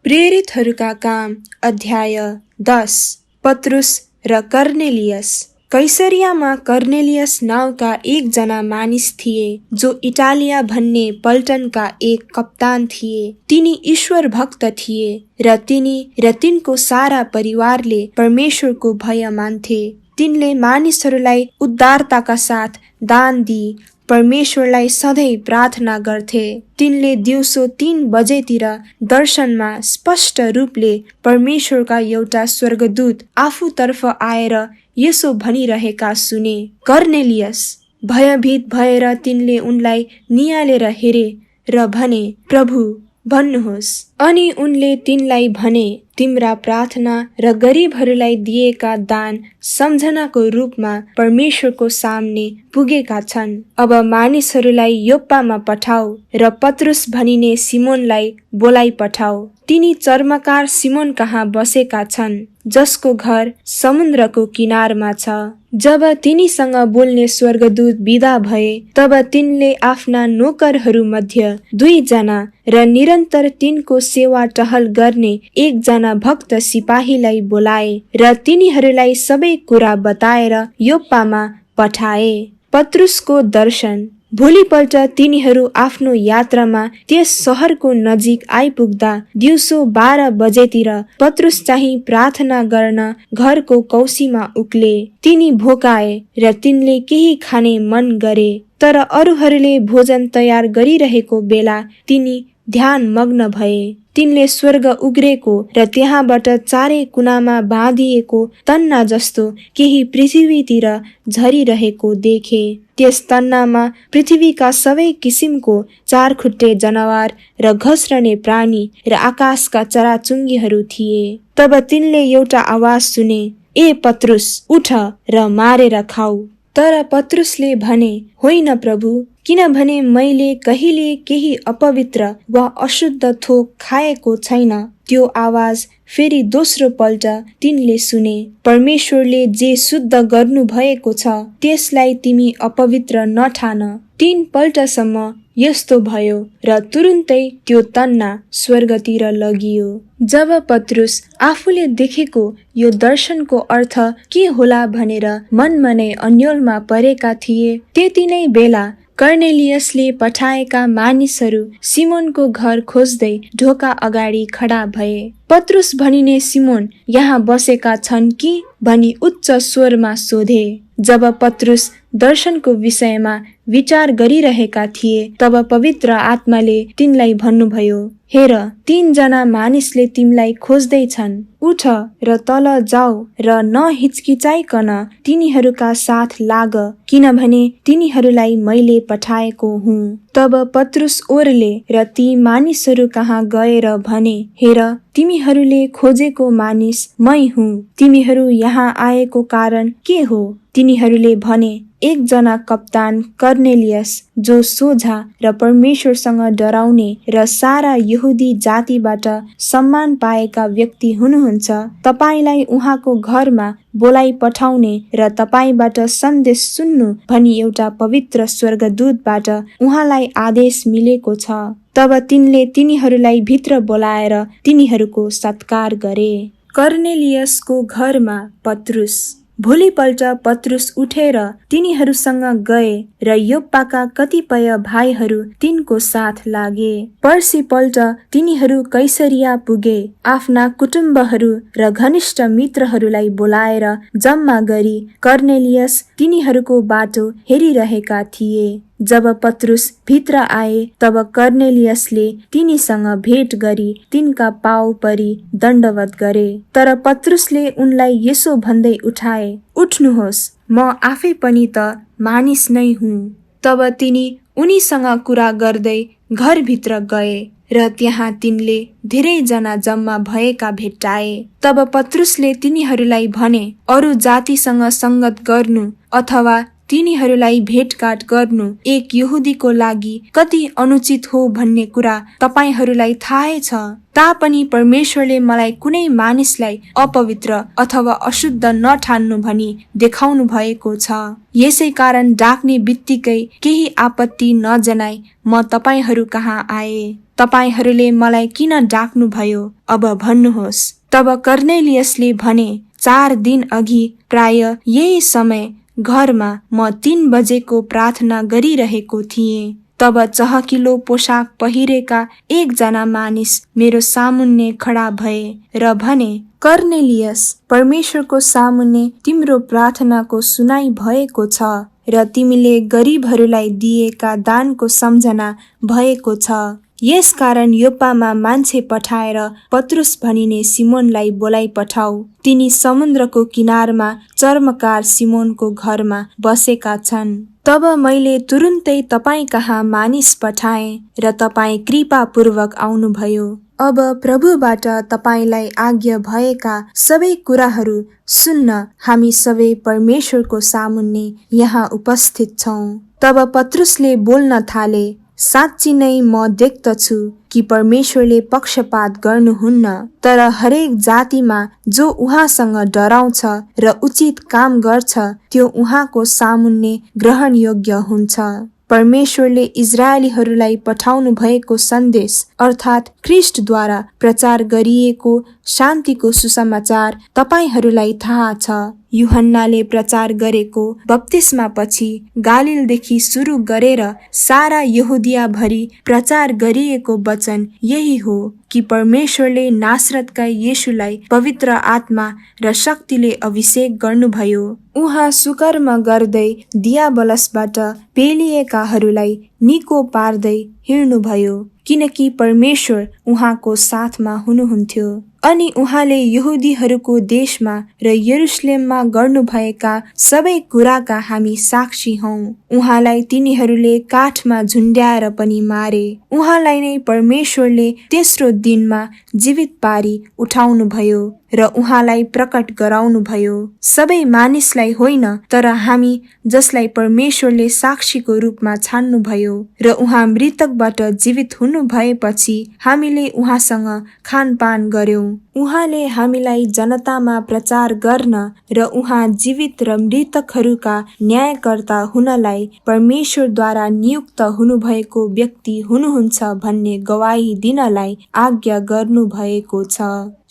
प्रेरितहरूका काम अध्याय 10। पत्रुस र कर्नेलियस। कैसरियामा कर्नेलियस नाउँका एकजना मानिस थिए जो इटालिया भन्ने पल्टनका एक कप्तान थिए। तिनी ईश्वर भक्त थिए र तिनी र तिनको सारा परिवारले परमेश्वरको भय मान्थे। तिनले मानिसहरूलाई उदारताका साथ दान दिई परमेश्वरलाई सधैँ प्रार्थना गर्थे। तिनले दिउँसो 3 बजेतिर दर्शनमा स्पष्ट रूपले परमेश्वरका एउटा स्वर्गदूत आफूतर्फ आएर यसो भनिरहेका सुने, कर्नेलियस। भयभीत भएर तिनले उनलाई नियालेर हेरे र भने, प्रभु भन्नुहोस्। अनि उनले तिनलाई भने, तिम्रा प्रार्थना र गरिबहरूलाई दिएका दान सम्झनाको रूपमा परमेश्वरको सामने पुगेका छन्। अब मानिसहरूलाई योप्पामा पठाऊ र पत्रुस भनिने सिमोनलाई बोलाई पठाऊ। तिनी चर्मकार सिमोन कहाँ बसेका छन्, जसको घर समुद्रको किनारमा छ। जब तिनीसँग बोल्ने स्वर्गदूत बिदा भए, तब तिनले आफ्ना नोकरहरू मध्ये 2 जना र निरन्तर तिनको सेवा टहल गर्ने 1 जना भक्त सिपाहीलाई बोलाए र तिनीहरूलाई सबै कुरा बताएर योप्पामा पठाए। पत्रुसको दर्शन। भोलिपल्ट तिनीहरू आफ्नो यात्रामा त्यस सहरको नजिक आइपुग्दा दिउँसो 12 बजेतिर पत्रुस चाहिँ प्रार्थना गर्न घरको कौसीमा उक्ले। तिनी भोकाए र तिनले केही खाने मन गरे, तर अरूहरूले भोजन तयार गरिरहेको बेला तिनी ध्यान मग्न भए। तिनले स्वर्ग उग्रेको र त्यहाँबाट चारै कुनामा बाँधिएको तन्ना जस्तो केही पृथ्वीतिर झरिरहेको देखे। त्यस तन्नामा पृथ्वीका सबै किसिमको 4 खुट्टे जनावर र घस्रने प्राणी र आकाशका चराचुङ्गीहरू थिए। तब तिनले एउटा आवाज सुने, ए पत्रुस, उठ र मारेर खाऊ। तर पत्रुसले भने, होइन प्रभु, किनभने मैले कहिले केही अपवित्र वा अशुद्ध थोक खाएको छैन। त्यो आवाज फेरि दोस्रो पल्ट तिनले सुने, परमेश्वरले जे शुद्ध गर्नु भएको छ त्यसलाई तिमी अपवित्र नठान। 3 पल्टसम्म यस्तो भयो र तुरुन्तै त्यो तन्ना स्वर्गतिर लगियो। जब पत्रुस आफूले देखेको यो दर्शनको अर्थ के होला भनेर मनमा नै अन्योलमा परेका थिए, त्यति नै बेला कर्नेलियसले पठाएका मानिसहरू सिमोनको घर खोज्दै ढोका अगाडि खडा भए। पत्रुस भनिने सिमोन यहाँ बसेका छन् कि भनी उच्च स्वरमा सोधे। जब पत्रुस दर्शनको विषयमा विचार गरिरहेका थिए, तब पवित्र आत्माले तिनलाई भन्नुभयो, हेर, 3 जना मानिसले तिमीलाई खोज्दै छन्। उठ र तल जाऊ र नहिचकिचाइकन तिनीहरूका साथ लाग, किनभने तिनीहरूलाई मैले पठाएको हुँ। तब पत्रुस ओर्ले र ती मानिसहरू कहाँ गएर भने, हेर, तिमीहरूले खोजेको मानिस मै हुँ। तिमीहरू यहाँ आएको कारण के हो? तिनीहरूले भने, 1 जना कप्तान कर्नेलियस, जो सोझा र परमेश्वरसँग डराउने र सारा यहुदी जातिबाट सम्मान पाएका व्यक्ति हुनुहुन्छ, तपाईलाई उहाँको घरमा बोलाई पठाउने र तपाईबाट सन्देश सुन्नु भनी एउटा पवित्र स्वर्गदूतबाट उहाँलाई आदेश मिलेको छ। तब तिनले तिनीहरूलाई भित्र बोलाएर तिनीहरूको सत्कार गरे। कर्नेलियसको घरमा पत्रुस। भोलिपल्ट पत्रुस उठेर तिनीहरूसँग गए र योप्पाका कतिपय भाइहरू तिनको साथ लागे। पर्सिपल्ट तिनीहरू कैसरिया पुगे। आफ्ना कुटुम्बहरू र घनिष्ठ मित्रहरूलाई बोलाएर जम्मा गरी कर्नेलियस तिनीहरूको बाटो हेरिरहेका थिए। जब पत्रुस भित्र आए, तब कर्नेलियसले तिनीसँग भेट गरी तिनका पाउ परी दण्डवत गरे। तर पत्रुसले उनलाई यसो भन्दै उठाए, उठ्नुहोस्, म आफै पनि त मानिस नै हुँ। तब तिनी उनीसँग कुरा गर्दै घरभित्र गए र त्यहाँ तिनले धेरै जना जम्मा भएका भेट्टाए। तब पत्रुसले तिनीहरूलाई भने, अरू जातिसँग संगत गर्नु अथवा तिनीहरूलाई भेटघाट गर्नु एक यहुदीको लागि कति अनुचित हो भन्ने कुरा तपाईहरूलाई थाहै छ। तापनि परमेश्वरले मलाई कुनै मानिसलाई अपवित्र अथवा अशुद्ध नठान्नु भनी देखाउनु भएको छ। यसै कारण डाक्ने बित्तिकै केही आपत्ति नजनाई म तपाईहरू कहाँ आए। तपाईहरूले मलाई किन डाक्नु भयो अब भन्नुहोस्। तब कर्नेलियसले भने, 4 दिन अघि प्राय यही समय घरमा म 3 बजेको प्रार्थना गरिरहेको थिएँ। तब चहकिलो पोसाक पहिरेका एकजना मानिस मेरो सामुन्ने खडा भए र भने, कर्नेलियस, परमेश्वरको सामुन्ने तिम्रो प्रार्थनाको सुनाइ भएको छ र तिमीले गरिबहरूलाई दिएका दानको सम्झना भएको छ। यसकारण योप्पामा मान्छे पठाएर पत्रुस भनिने सिमोनलाई बोलाइ पठाऊ। तिनी समुद्रको किनारमा चर्मकार सिमोनको घरमा बसेका छन्। तब मैले तुरुन्तै तपाईँ कहाँ मानिस पठाएँ र तपाईँ कृपापूर्वक आउनुभयो। अब प्रभुबाट तपाईलाई आज्ञा भएका सबै कुराहरू सुन्न हामी सबै परमेश्वरको सामुन्ने यहाँ उपस्थित छौँ। तब पत्रुसले बोल्न थाले, साँच्ची नै म देख्दछु कि परमेश्वरले पक्षपात गर्नुहुन्न, तर हरेक जातिमा जो उहाँसँग डराउँछ र उचित काम गर्छ त्यो उहाँको सामुन्ने ग्रहण योग्य हुन्छ। परमेश्वरले इजरायलीहरूलाई पठाउनु भएको सन्देश अर्थात् ख्रिस्टद्वारा प्रचार गरिएको शान्तिको सुसमाचार तपाईहरूलाई थाहा छ। यूहन्नाले प्रचार गरेको बप्तिस्मा पछि गालिलदेखि सुरु गरेर सारा यहुदिया भरि प्रचार गरिएको वचन यही हो कि परमेश्वरले नासरतका येशूलाई पवित्र आत्मा र शक्तिले अभिषेक गर्नुभयो। उहाँ सुकर्म गर्दै दियाबलसबाट पेलिएकाहरूलाई निको पार्दै हिँड्नुभयो, किनकि परमेश्वर उहाँको साथमा हुनुहुन्थ्यो। अनि उहाँले यहुदीहरूको देशमा र यरुशलेममा गर्नुभएका सबै कुराका हामी साक्षी हौं। उहाँलाई तिनीहरूले काठमा झुन्ड्याएर पनि मारे। उहाँलाई नै परमेश्वरले तेस्रो दिनमा जीवित पारी उठाउनु भयो र उहाँलाई प्रकट गराउनु भयो। सबै मानिसलाई होइन, तर हामी जसलाई परमेश्वरले साक्षीको रूपमा छान्नु भयो र उहाँ मृतकबाट जीवित हुनु भएपछि हामीले उहाँसँग खानपान गर्यौं। उहाँले हामीलाई जनतामा प्रचार गर्न र उहाँ जीवित र मृतकहरूका न्यायकर्ता हुनलाई परमेश्वरद्वारा नियुक्त हुनुभएको व्यक्ति हुनुहुन्छ भन्ने गवाही दिनलाई आज्ञा गर्नु भएको छ।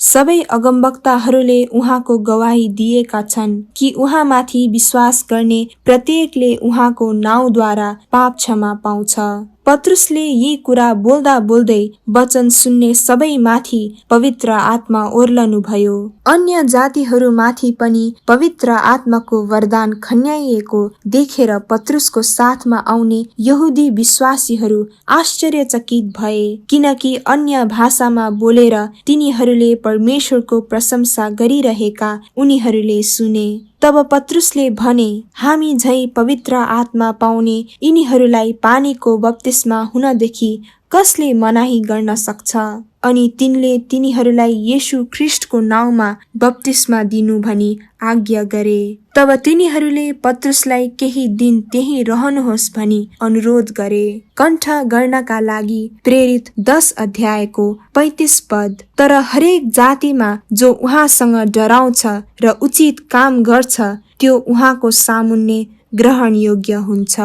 सबै अगमवक्ताहरूले उहाँको गवाही दिएका छन् कि उहाँमाथि विश्वास गर्ने प्रत्येकले उहाँको नाउँद्वारा पाप क्षमा पाउँछ। पत्रुसले यी कुरा बोल्दा बोल्दै वचन सुन्ने सबै माथि पवित्र आत्मा ओर्लनु भयो। अन्य जातिहरूमाथि पनि पवित्र आत्माको वरदान खन्याइएको देखेर पत्रुसको साथमा आउने यहुदी विश्वासीहरू आश्चर्यचकित भए, किनकि अन्य भाषामा बोलेर तिनीहरूले परमेश्वरको प्रशंसा गरिरहेका उनीहरूले सुने। तब पत्रुसले भने, हामी झै पवित्र आत्मा पाउने यिनीहरूलाई पानीको बप्तिस्मा हुनदेखि कसले मनाही गर्न सक्छ? अनि तिनले तिनीहरूलाई येशू ख्रिस्टको नाउँमा बप्तिस्मा दिनु भनी आज्ञा गरे। तब तिनीहरूले पत्रुसलाई केही दिन त्यही रहनुहोस् भनी अनुरोध गरे। कण्ठ गर्नका लागि प्रेरित 10 अध्यायको 35 पद। तर हरेक जातिमा जो उहाँसँग डराउँछ र उचित काम गर्छ त्यो उहाँको सामुन्ने ग्रहण योग्य हुन्छ।